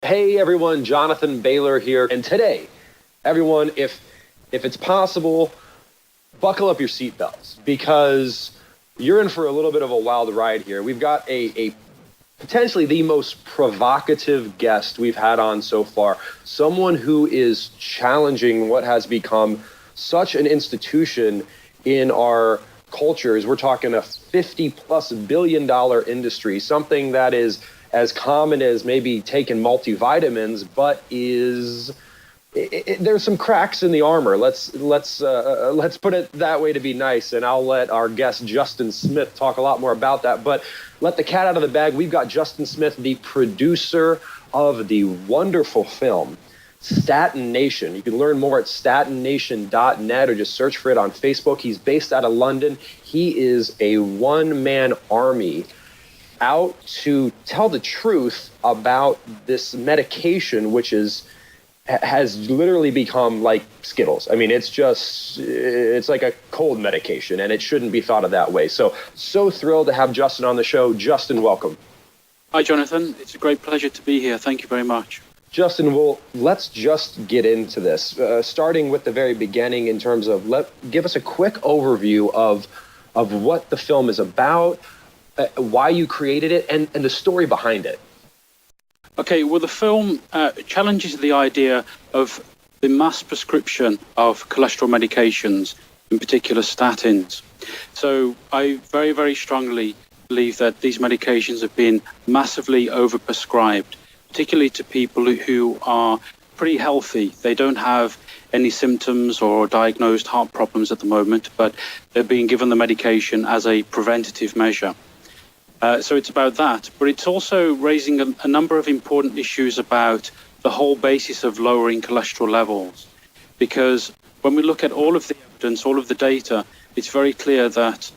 Hey everyone, Jonathan Bailor here. And today, everyone, if it's possible, buckle up your seatbelts because you're in for a little bit of a wild ride here. We've got a potentially the most provocative guest we've had on so far. Someone who is challenging what has become such an institution in our cultures. We're talking a $50+ billion industry, something that is as common as maybe taking multivitamins, but there's some cracks in the armor. Let's put it that way to be nice, and I'll let our guest Justin Smith talk a lot more about that. But let the cat out of the bag. We've got Justin Smith, the producer of the wonderful film Statin Nation. You can learn more at statinnation.net or just search for it on Facebook. He's based out of London. He is a one-man army out to tell the truth about this medication, which has literally become like Skittles. I mean, it's like a cold medication, and it shouldn't be thought of that way. So thrilled to have Justin on the show. Justin, welcome. Hi, Jonathan. It's a great pleasure to be here. Thank you very much. Justin, well, let's just get into this, starting with the very beginning in terms of give us a quick overview of what the film is about, why you created it, and the story behind it. Okay, well, the film challenges the idea of the mass prescription of cholesterol medications, in particular statins. So I very, very strongly believe that these medications have been massively overprescribed, particularly to people who are pretty healthy. They don't have any symptoms or diagnosed heart problems at the moment, but they're being given the medication as a preventative measure. So it's about that, but it's also raising a number of important issues about the whole basis of lowering cholesterol levels. Because when we look at all of the evidence, all of the data, it's very clear that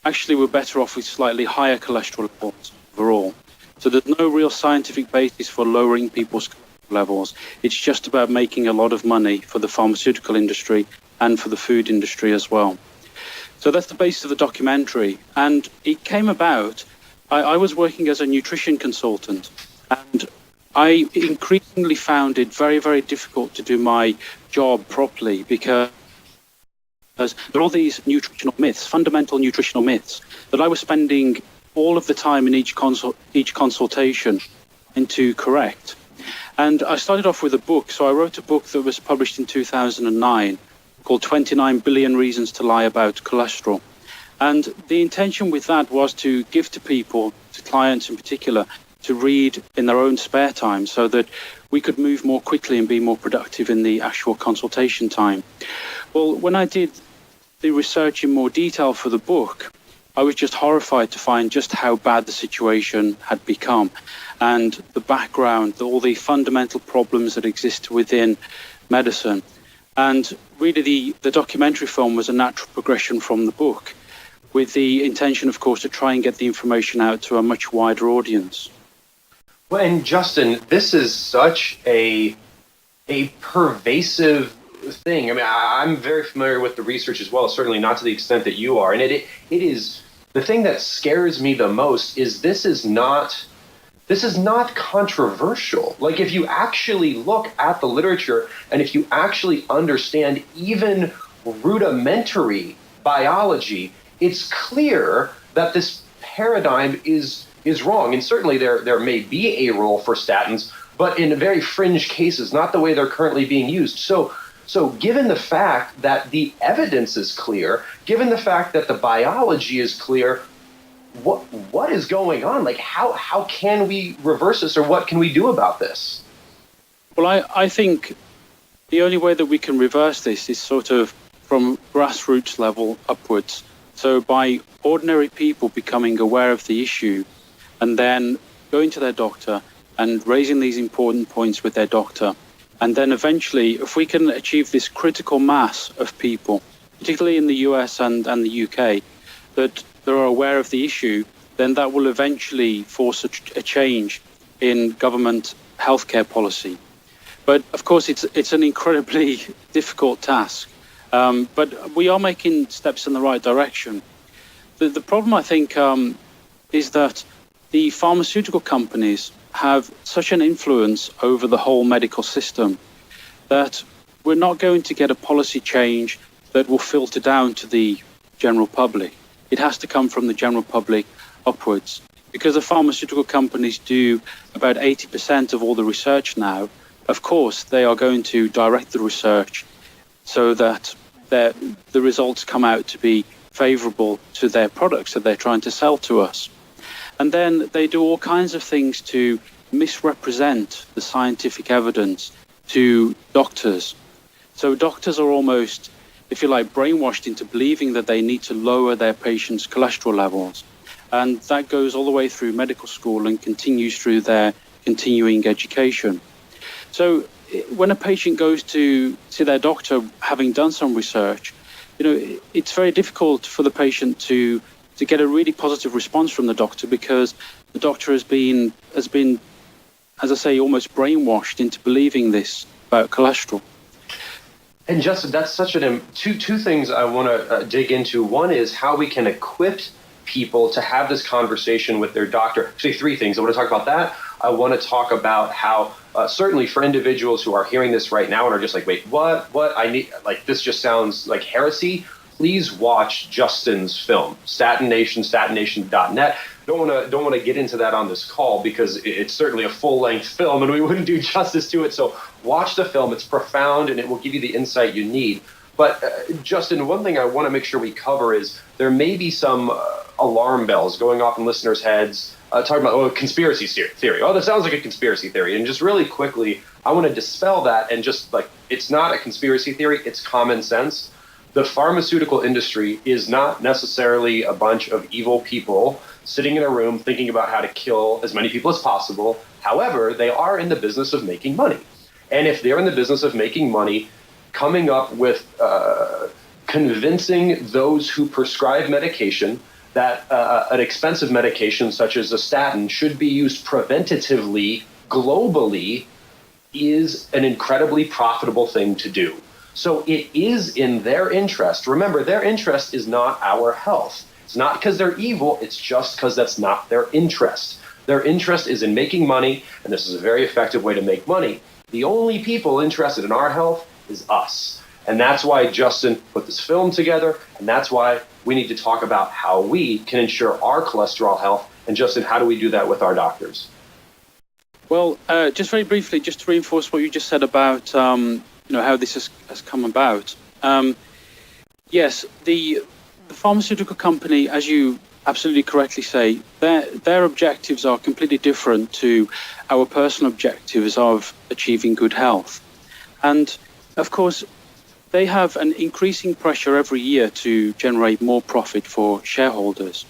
actually we're better off with slightly higher cholesterol levels overall. So there's no real scientific basis for lowering people's cholesterol levels. It's just about making a lot of money for the pharmaceutical industry and for the food industry as well. So that's the basis of the documentary. And it came about, I was working as a nutrition consultant, and I increasingly found it very, very difficult to do my job properly because there are all these nutritional myths, fundamental nutritional myths, that I was spending all of the time in each consultation to correct. And I started off with a book. So I wrote a book that was published in 2009 called 29 Billion Reasons to Lie About Cholesterol. And the intention with that was to give to people, to clients in particular, to read in their own spare time so that we could move more quickly and be more productive in the actual consultation time. Well, when I did the research in more detail for the book, I was just horrified to find just how bad the situation had become and the background, all the fundamental problems that exist within medicine. And really the documentary film was a natural progression from the book, with the intention, of course, to try and get the information out to a much wider audience. Well, and Justin, this is such a pervasive thing. I mean, I'm very familiar with the research as well, certainly not to the extent that you are. And it is, the thing that scares me the most is this is not controversial. Like, if you actually look at the literature and if you actually understand even rudimentary biology, it's clear that this paradigm is wrong. And certainly there may be a role for statins, but in very fringe cases, not the way they're currently being used. So given the fact that the evidence is clear, given the fact that the biology is clear, what is going on? Like, how can we reverse this, or what can we do about this? Well, I think the only way that we can reverse this is sort of from grassroots level upwards. So by ordinary people becoming aware of the issue and then going to their doctor and raising these important points with their doctor. And then eventually, if we can achieve this critical mass of people, particularly in the US and the UK, that they are aware of the issue, then that will eventually force a change in government healthcare policy. But of course, it's an incredibly difficult task. But we are making steps in the right direction. The problem, I think, is that the pharmaceutical companies have such an influence over the whole medical system that we're not going to get a policy change that will filter down to the general public. It has to come from the general public upwards. Because the pharmaceutical companies do about 80% of all the research now, of course, they are going to direct the research so that the results come out to be favorable to their products that they're trying to sell to us. And then they do all kinds of things to misrepresent the scientific evidence to doctors. So doctors are almost, if you like, brainwashed into believing that they need to lower their patients' cholesterol levels. And that goes all the way through medical school and continues through their continuing education. So when a patient goes to see their doctor, having done some research, it's very difficult for the patient to get a really positive response from the doctor, because the doctor has been, as I say, almost brainwashed into believing this about cholesterol. And Justin, that's such two things I want to dig into. One is how we can equip people to have this conversation with their doctor. Actually, three things. I want to talk about that. I want to talk about how certainly for individuals who are hearing this right now and are just like, wait, what? I need, like, this just sounds like heresy. Please watch Justin's film, Statin Nation, statination.net. Don't want to get into that on this call because it's certainly a full-length film and we wouldn't do justice to it. So watch the film. It's profound and it will give you the insight you need. But Justin, one thing I want to make sure we cover is there may be some alarm bells going off in listeners' heads talking about, conspiracy theory. Oh, that sounds like a conspiracy theory. And just really quickly, I want to dispel that and just like, it's not a conspiracy theory. It's common sense. The pharmaceutical industry is not necessarily a bunch of evil people sitting in a room thinking about how to kill as many people as possible. However, they are in the business of making money. And if they're in the business of making money, coming up with convincing those who prescribe medication that an expensive medication such as a statin should be used preventatively globally is an incredibly profitable thing to do. So it is in their interest. Remember, their interest is not our health. It's not because they're evil. It's just because that's not their interest. Their interest is in making money, and this is a very effective way to make money. The only people interested in our health is us. And that's why Justin put this film together, and that's why we need to talk about how we can ensure our cholesterol health. And Justin, how do we do that with our doctors? Well, just very briefly, just to reinforce what you just said about how this has come about. Yes, the pharmaceutical company, as you absolutely correctly say, their objectives are completely different to our personal objectives of achieving good health. And of course, they have an increasing pressure every year to generate more profit for shareholders.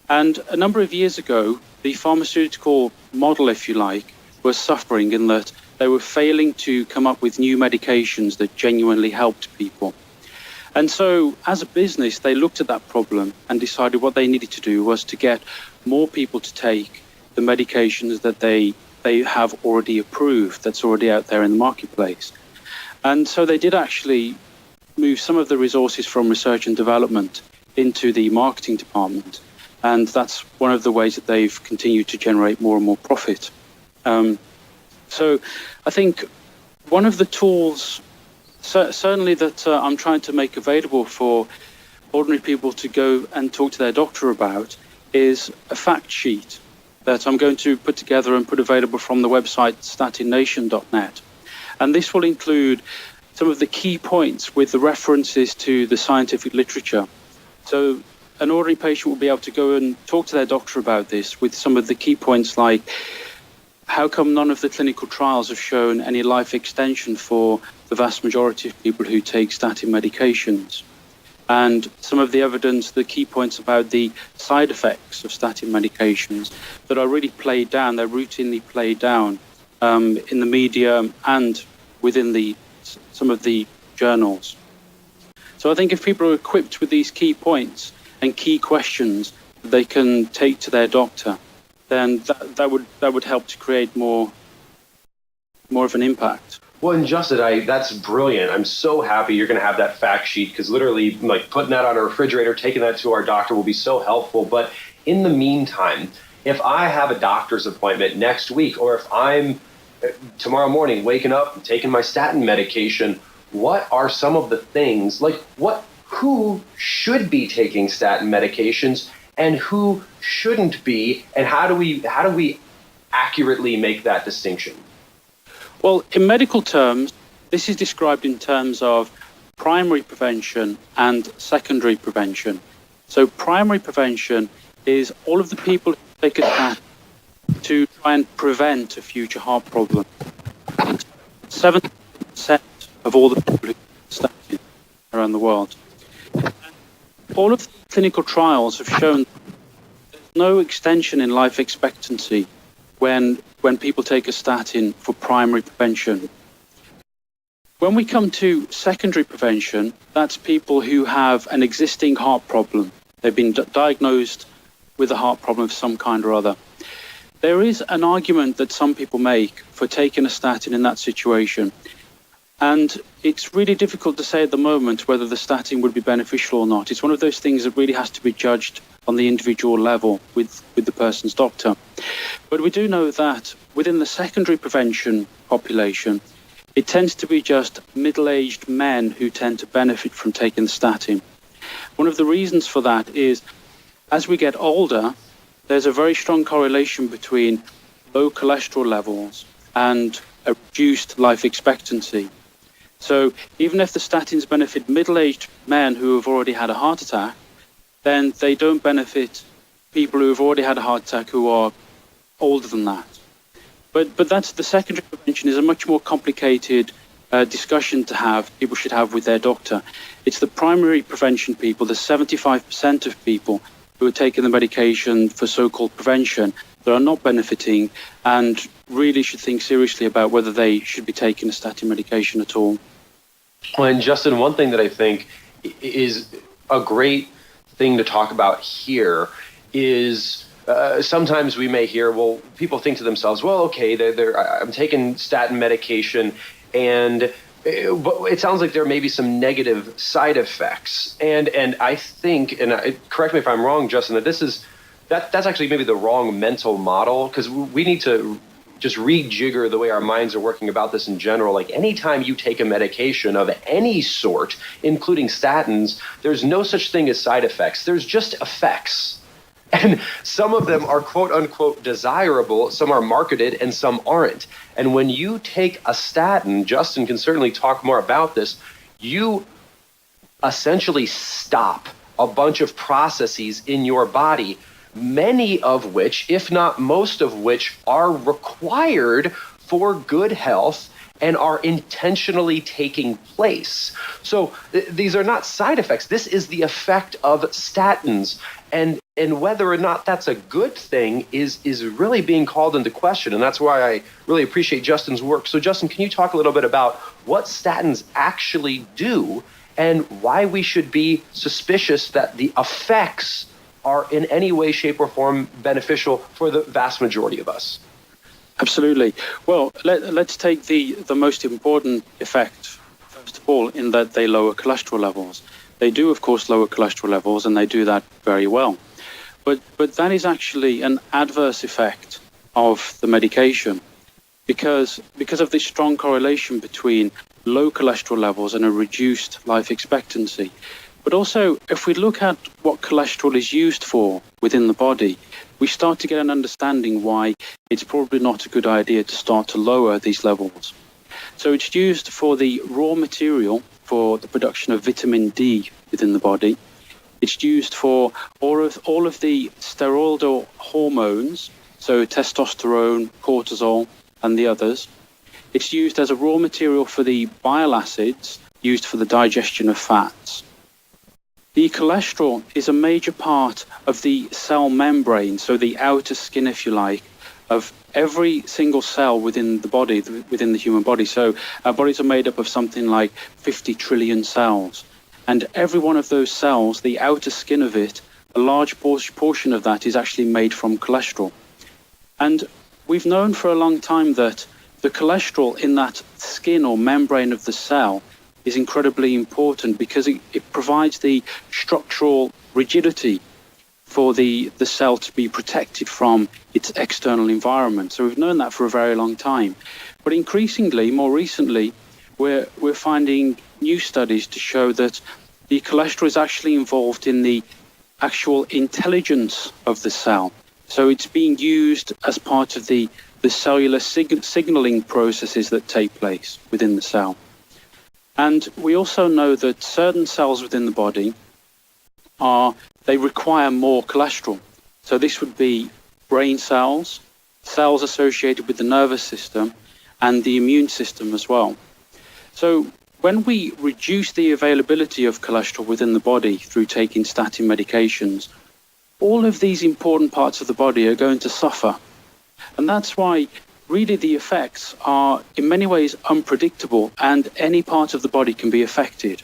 And a number of years ago, the pharmaceutical model, if you like, was suffering in that they were failing to come up with new medications that genuinely helped people. And so as a business, they looked at that problem and decided what they needed to do was to get more people to take the medications that they have already approved, that's already out there in the marketplace. And so they did actually move some of the resources from research and development into the marketing department. And that's one of the ways that they've continued to generate more and more profit. So I think one of the tools, certainly that I'm trying to make available for ordinary people to go and talk to their doctor about, is a fact sheet that I'm going to put together and put available from the website statinnation.net. And this will include some of the key points with the references to the scientific literature. So an ordinary patient will be able to go and talk to their doctor about this with some of the key points like, how come none of the clinical trials have shown any life extension for the vast majority of people who take statin medications? And some of the evidence, the key points about the side effects of statin medications that are really played down, they're routinely played down in the media and within some of the journals. So I think if people are equipped with these key points and key questions that they can take to their doctor, then that would help to create more of an impact. Well, and Justin, that's brilliant. I'm so happy you're going to have that fact sheet, because literally, like, putting that on a refrigerator, taking that to our doctor will be so helpful. But in the meantime, if I have a doctor's appointment next week, or if I'm tomorrow morning waking up and taking my statin medication, what are some of the things, like who should be taking statin medications and who shouldn't be, and how do we accurately make that distinction? Well, in medical terms, this is described in terms of primary prevention and secondary prevention. So primary prevention is all of the people who take a statin to try and prevent a future heart problem. 70% of all the people who take statin around the world. All of the clinical trials have shown there's no extension in life expectancy when people take a statin for primary prevention. When we come to secondary prevention, that's people who have an existing heart problem. They've been diagnosed with a heart problem of some kind or other. There is an argument that some people make for taking a statin in that situation. And it's really difficult to say at the moment whether the statin would be beneficial or not. It's one of those things that really has to be judged on the individual level with the person's doctor. But we do know that within the secondary prevention population, it tends to be just middle-aged men who tend to benefit from taking the statin. One of the reasons for that is as we get older, there's a very strong correlation between low cholesterol levels and a reduced life expectancy. So even if the statins benefit middle-aged men who have already had a heart attack, then they don't benefit people who have already had a heart attack who are older than that. But that's the secondary prevention is a much more complicated discussion to have, people should have with their doctor. It's the primary prevention people, the 75% of people who are taking the medication for so-called prevention that are not benefiting and really should think seriously about whether they should be taking a statin medication at all. Well, and Justin, one thing that I think is a great thing to talk about here is sometimes we may hear, well, people think to themselves, well, okay, I'm taking statin medication, and but it sounds like there may be some negative side effects. And I think, and correct me if I'm wrong, Justin, that that's actually maybe the wrong mental model, because we need to just rejigger the way our minds are working about this in general. Like anytime you take a medication of any sort, including statins, there's no such thing as side effects. There's just effects. And some of them are quote unquote desirable, some are marketed and some aren't. And when you take a statin, Justin can certainly talk more about this, you essentially stop a bunch of processes in your body, many of which, if not most of which, are required for good health and are intentionally taking place. So these are not side effects. This is the effect of statins. And whether or not that's a good thing is really being called into question. And that's why I really appreciate Justin's work. So Justin, can you talk a little bit about what statins actually do and why we should be suspicious that the effects are in any way, shape, or form beneficial for the vast majority of us? Absolutely. Well, let's take the most important effect, first of all, in that they lower cholesterol levels. They do, of course, lower cholesterol levels, and they do that very well. But that is actually an adverse effect of the medication because of this strong correlation between low cholesterol levels and a reduced life expectancy. But also, if we look at what cholesterol is used for within the body, we start to get an understanding why it's probably not a good idea to start to lower these levels. So it's used for the raw material for the production of vitamin D within the body. It's used for all of the steroidal hormones, so testosterone, cortisol, and the others. It's used as a raw material for the bile acids used for the digestion of fats. The cholesterol is a major part of the cell membrane, so the outer skin, if you like, of every single cell within the body, within the human body. So our bodies are made up of something like 50 trillion cells. And every one of those cells, the outer skin of it, a large portion of that is actually made from cholesterol. And we've known for a long time that the cholesterol in that skin or membrane of the cell is incredibly important because it provides the structural rigidity for the cell to be protected from its external environment. So we've known that for a very long time. But increasingly, more recently, we're finding new studies to show that the cholesterol is actually involved in the actual intelligence of the cell. So it's being used as part of the cellular signaling processes that take place within the cell. And we also know that certain cells within the body they require more cholesterol. So this would be brain cells, cells associated with the nervous system, and the immune system as well. So when we reduce the availability of cholesterol within the body through taking statin medications, all of these important parts of the body are going to suffer. And that's why really the effects are in many ways unpredictable, and any part of the body can be affected.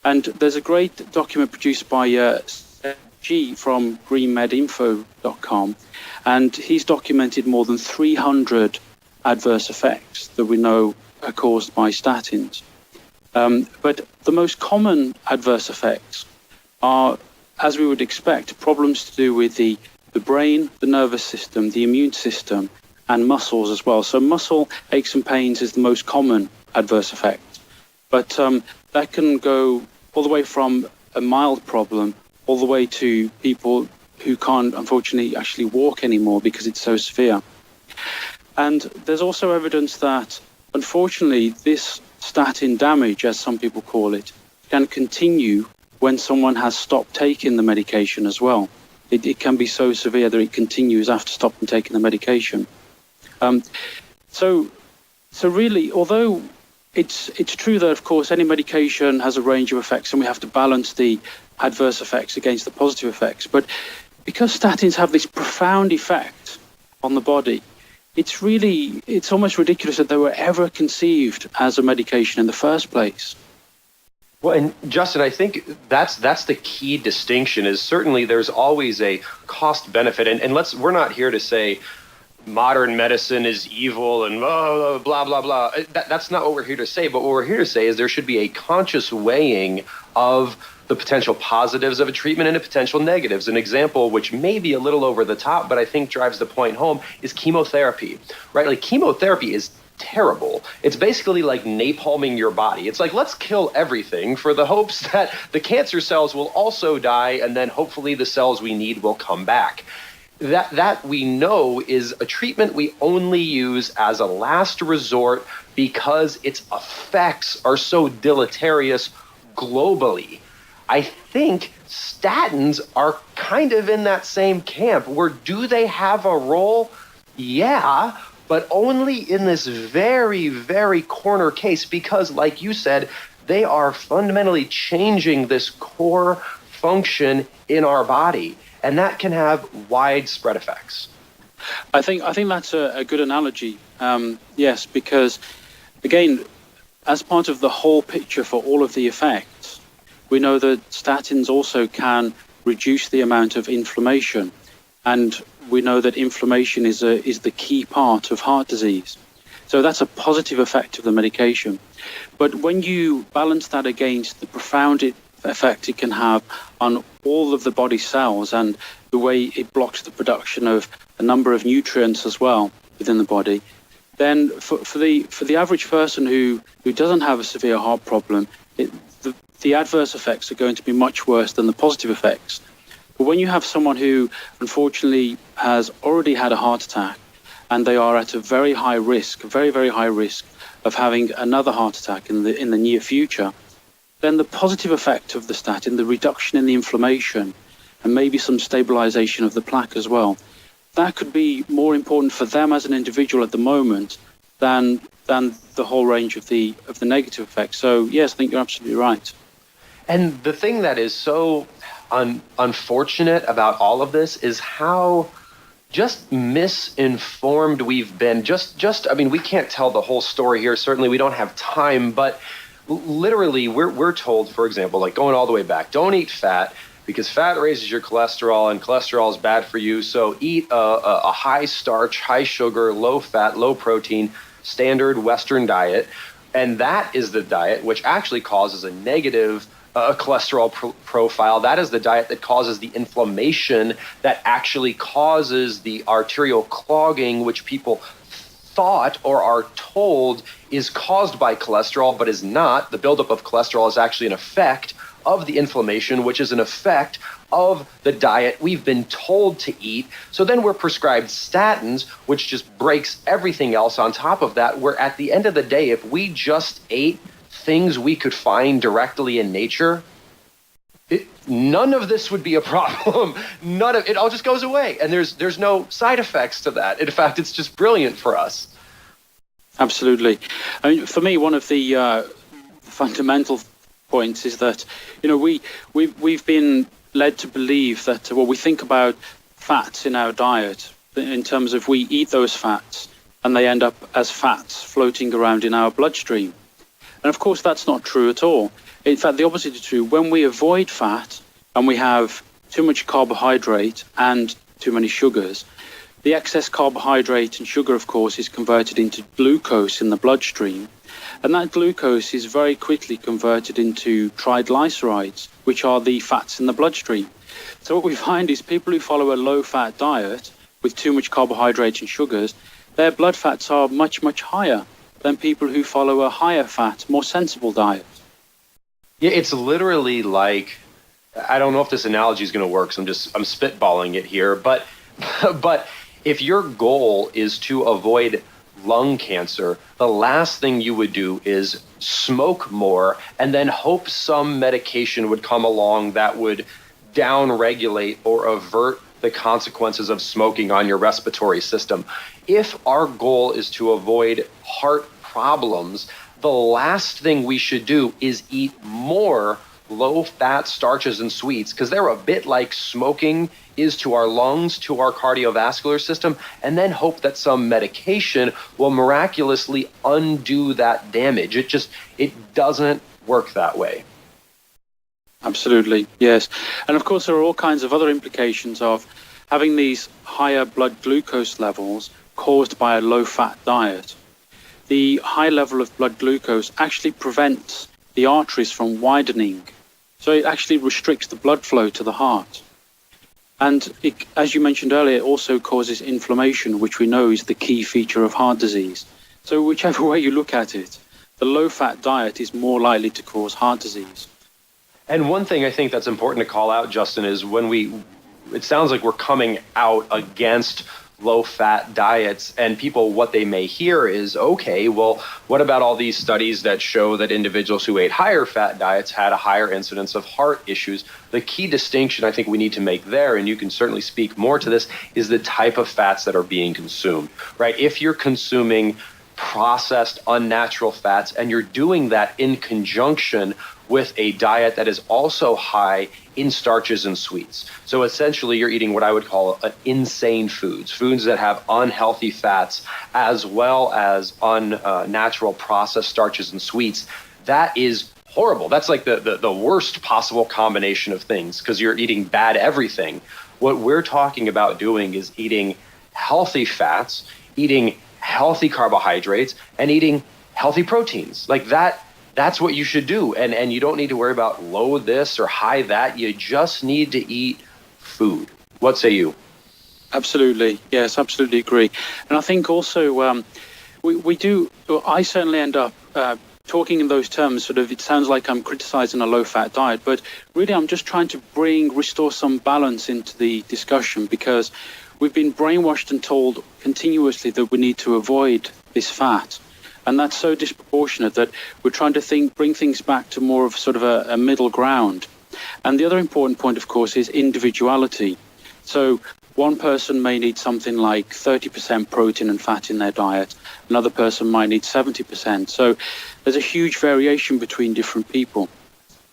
And there's a great document produced by G from greenmedinfo.com, and he's documented more than 300 adverse effects that we know are caused by statins. But the most common adverse effects are, as we would expect, problems to do with the brain, the nervous system, the immune system, and muscles as well. So muscle aches and pains is the most common adverse effect. But that can go all the way from a mild problem all the way to people who can't, unfortunately, actually walk anymore because it's so severe. And there's also evidence that, unfortunately, this statin damage, as some people call it, can continue when someone has stopped taking the medication as well. It can be so severe that it continues after stopping taking the medication. So really, although it's true that, of course, any medication has a range of effects and we have to balance the adverse effects against the positive effects, but because statins have this profound effect on the body, it's almost ridiculous that they were ever conceived as a medication in the first place. Well, and Justin, I think that's the key distinction. Is certainly there's always a cost benefit, and we're not here to say modern medicine is evil and blah blah blah. That's not what we're here to say. But what we're here to say is there should be a conscious weighing of the potential positives of a treatment and the potential negatives. An example, which may be a little over the top, but I think drives the point home, is chemotherapy. Right? Like chemotherapy is terrible. It's basically like napalming your body. It's like, let's kill everything for the hopes that the cancer cells will also die, and then hopefully the cells we need will come back. That we know is a treatment we only use as a last resort because its effects are so deleterious globally. I think statins are kind of in that same camp, where do they have a role? Yeah, but only in this very, very corner case, because like you said, they are fundamentally changing this core function in our body, and that can have widespread effects. I think that's a good analogy. Yes, because again, as part of the whole picture for all of the effects, we know that statins also can reduce the amount of inflammation, and we know that inflammation is the key part of heart disease. So that's a positive effect of the medication. But when you balance that against the profound effect it can have on all of the body cells and the way it blocks the production of a number of nutrients as well within the body, then for the average person who doesn't have a severe heart problem, the adverse effects are going to be much worse than the positive effects. But when you have someone who unfortunately has already had a heart attack and they are at a very high risk, very, very high risk of having another heart attack in the near future, then the positive effect of the statin, the reduction in the inflammation and maybe some stabilization of the plaque as well, that could be more important for them as an individual at the moment than the whole range of the negative effects. So yes, I think you're absolutely right. And the thing that is so unfortunate about all of this is how just misinformed we've been. I mean, we can't tell the whole story here. Certainly we don't have time, but literally we're told, for example, like going all the way back, don't eat fat because fat raises your cholesterol and cholesterol is bad for you. So eat a high starch, high sugar, low fat, low protein, standard Western diet. And that is the diet which actually causes a negative cholesterol profile. That is the diet that causes the inflammation that actually causes the arterial clogging, which people thought or are told is caused by cholesterol, but is not. The buildup of cholesterol is actually an effect of the inflammation, which is an effect of the diet we've been told to eat. So then we're prescribed statins, which just breaks everything else on top of that, where at the end of the day, if we just ate things we could find directly in nature, none of this would be a problem. None of it all just goes away, and there's no side effects to that. In fact, it's just brilliant for us. Absolutely. I mean, for me, one of the fundamental points is that we've been led to believe that we think about fats in our diet in terms of we eat those fats and they end up as fats floating around in our bloodstream. And of course, that's not true at all. In fact, the opposite is true. When we avoid fat and we have too much carbohydrate and too many sugars, the excess carbohydrate and sugar, of course, is converted into glucose in the bloodstream. And that glucose is very quickly converted into triglycerides, which are the fats in the bloodstream. So what we find is people who follow a low-fat diet with too much carbohydrate and sugars, their blood fats are much, much higher than people who follow a higher fat, more sensible diet. Yeah, it's literally like, I don't know if this analogy is going to work, so I'm spitballing it here, but if your goal is to avoid lung cancer, the last thing you would do is smoke more and then hope some medication would come along that would downregulate or avert the consequences of smoking on your respiratory system. If our goal is to avoid heart problems, the last thing we should do is eat more low-fat starches and sweets, because they're a bit like smoking is to our lungs, to our cardiovascular system, and then hope that some medication will miraculously undo that damage. It doesn't work that way. Absolutely, yes. And of course, there are all kinds of other implications of having these higher blood glucose levels caused by a low-fat diet. The high level of blood glucose actually prevents the arteries from widening. So it actually restricts the blood flow to the heart. And it, as you mentioned earlier, it also causes inflammation, which we know is the key feature of heart disease. So whichever way you look at it, the low-fat diet is more likely to cause heart disease. And one thing I think that's important to call out, Justin, is it sounds like we're coming out against low-fat diets, and people, what they may hear is, okay, well, what about all these studies that show that individuals who ate higher fat diets had a higher incidence of heart issues? The key distinction I think we need to make there, and you can certainly speak more to this, is the type of fats that are being consumed, right? If you're consuming processed, unnatural fats, and you're doing that in conjunction with a diet that is also high in starches and sweets. So essentially, you're eating what I would call insane foods that have unhealthy fats as well as unnatural processed starches and sweets. That is horrible. That's like the worst possible combination of things, because you're eating bad everything. What we're talking about doing is eating healthy fats, eating healthy carbohydrates, and eating healthy proteins. Like that's what you should do. And you don't need to worry about low this or high that. You just need to eat food. What say you? Absolutely. Yes, absolutely agree. And I think also I certainly end up talking in those terms. Sort of, it sounds like I'm criticizing a low-fat diet, but really I'm just trying to restore some balance into the discussion, because we've been brainwashed and told continuously that we need to avoid this fat. And that's so disproportionate that we're trying to bring things back to more of sort of a middle ground. And the other important point, of course, is individuality. So one person may need something like 30% protein and fat in their diet. Another person might need 70%. So there's a huge variation between different people.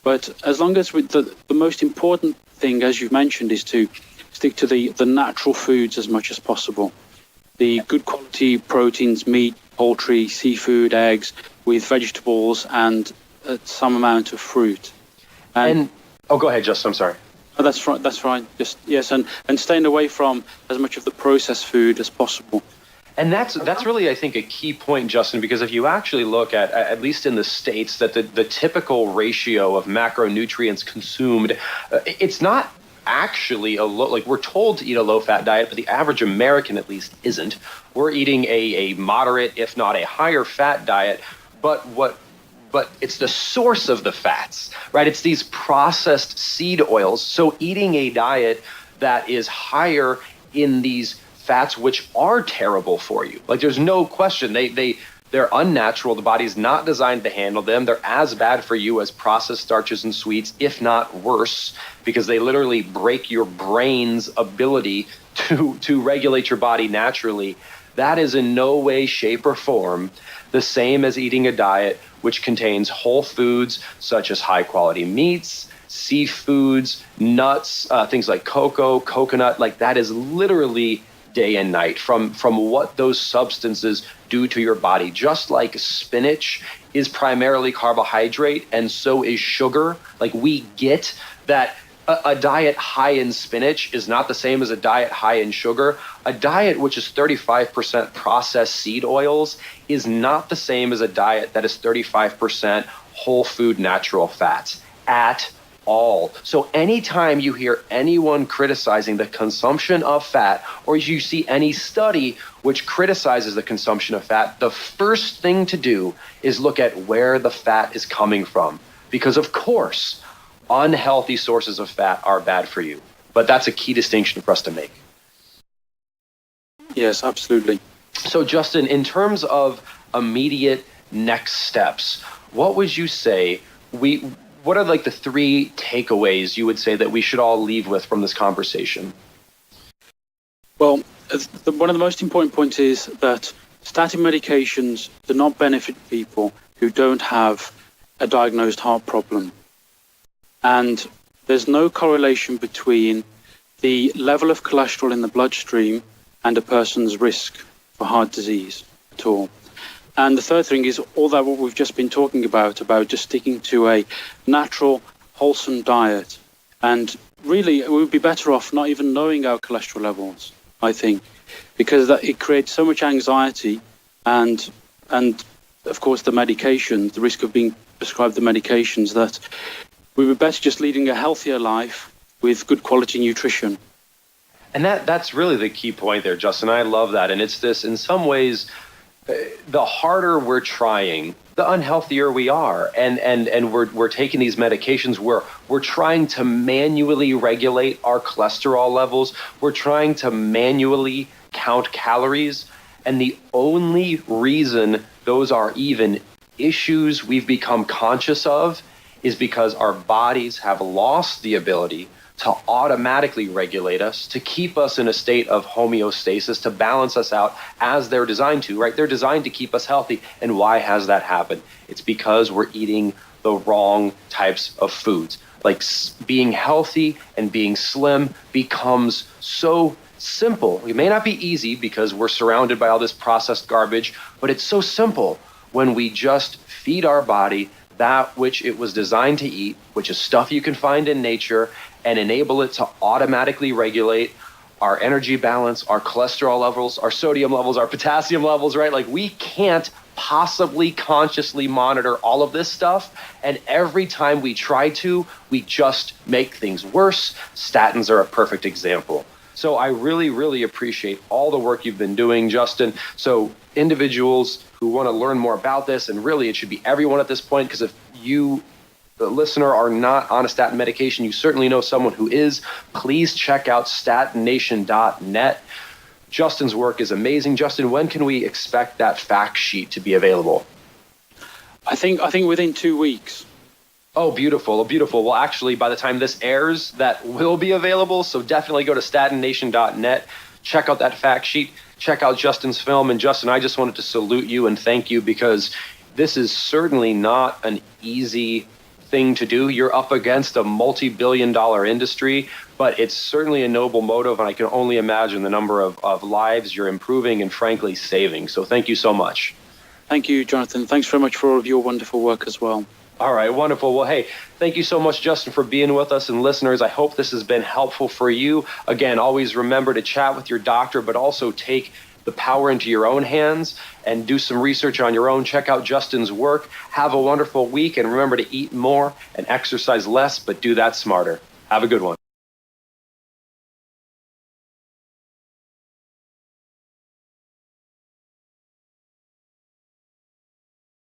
But as long as the most important thing, as you've mentioned, is to stick to the natural foods as much as possible. The good quality proteins, meat, poultry, seafood, eggs, with vegetables and some amount of fruit. And go ahead, Justin. I'm sorry. Oh, that's fine. Just yes, and staying away from as much of the processed food as possible. And that's really, I think, a key point, Justin, because if you actually look at least in the States, that the typical ratio of macronutrients consumed, it's not actually like we're told to eat a low-fat diet, but the average American at least isn't. We're eating a moderate, if not a higher fat diet, but it's the source of the fats, right? It's these processed seed oils. So eating a diet that is higher in these fats, which are terrible for you, like there's no question, they're unnatural. The body's not designed to handle them. They're as bad for you as processed starches and sweets, if not worse, because they literally break your brain's ability to regulate your body naturally. That is in no way, shape, or form the same as eating a diet which contains whole foods such as high quality meats, seafoods, nuts, things like cocoa, coconut. Like that is literally day and night from what those substances do to your body. Just like spinach is primarily carbohydrate and so is sugar. Like we get that a diet high in spinach is not the same as a diet high in sugar. A diet which is 35% processed seed oils is not the same as a diet that is 35% whole food natural fats at all. So anytime you hear anyone criticizing the consumption of fat, or you see any study which criticizes the consumption of fat, the first thing to do is look at where the fat is coming from. Because of course, unhealthy sources of fat are bad for you. But that's a key distinction for us to make. Yes, absolutely. So Justin, in terms of immediate next steps, what would you say what are like the 3 takeaways you would say that we should all leave with from this conversation? Well, one of the most important points is that statin medications do not benefit people who don't have a diagnosed heart problem. And there's no correlation between the level of cholesterol in the bloodstream and a person's risk for heart disease at all. And the third thing is all that what we've just been talking about just sticking to a natural, wholesome diet. And really, we would be better off not even knowing our cholesterol levels, I think, because it creates so much anxiety and of course the medications, the risk of being prescribed the medications, that we would better just leading a healthier life with good quality nutrition. And that's really the key point there, Justin. I love that. And it's this, in some ways, the harder we're trying, the unhealthier we are. And we're taking these medications where we're trying to manually regulate our cholesterol levels. We're trying to manually count calories. And the only reason those are even issues we've become conscious of is because our bodies have lost the ability to automatically regulate us, to keep us in a state of homeostasis, to balance us out as they're designed to, right? They're designed to keep us healthy. And why has that happened? It's because we're eating the wrong types of foods. Like being healthy and being slim becomes so simple. It may not be easy because we're surrounded by all this processed garbage, but it's so simple when we just feed our body that which it was designed to eat, which is stuff you can find in nature, and enable it to automatically regulate our energy balance, our cholesterol levels, our sodium levels, our potassium levels, right? Like we can't possibly consciously monitor all of this stuff. And every time we try to, we just make things worse. Statins are a perfect example. So I really, really appreciate all the work you've been doing, Justin. So individuals who want to learn more about this, and really it should be everyone at this point, because if you, the listener, are not on a statin medication, you certainly know someone who is. Please check out statinnation.net. Justin's work is amazing. Justin, when can we expect that fact sheet to be available? I think within 2 weeks. Oh, beautiful, beautiful. Well, actually, by the time this airs, that will be available. So definitely go to statinnation.net, check out that fact sheet, check out Justin's film. And Justin, I just wanted to salute you and thank you, because this is certainly not an easy thing to do. You're up against a multi-billion-dollar industry, but it's certainly a noble motive, and I can only imagine the number of lives you're improving and frankly saving. So thank you so much. Thank you, Jonathan. Thanks very much for all of your wonderful work as well. All right, wonderful. Well, hey, thank you so much, Justin, for being with us. And listeners, I hope this has been helpful for you. Again, always remember to chat with your doctor, but also take the power into your own hands and do some research on your own. Check out Justin's work. Have a wonderful week, and remember to eat more and exercise less, but do that smarter. Have a good one.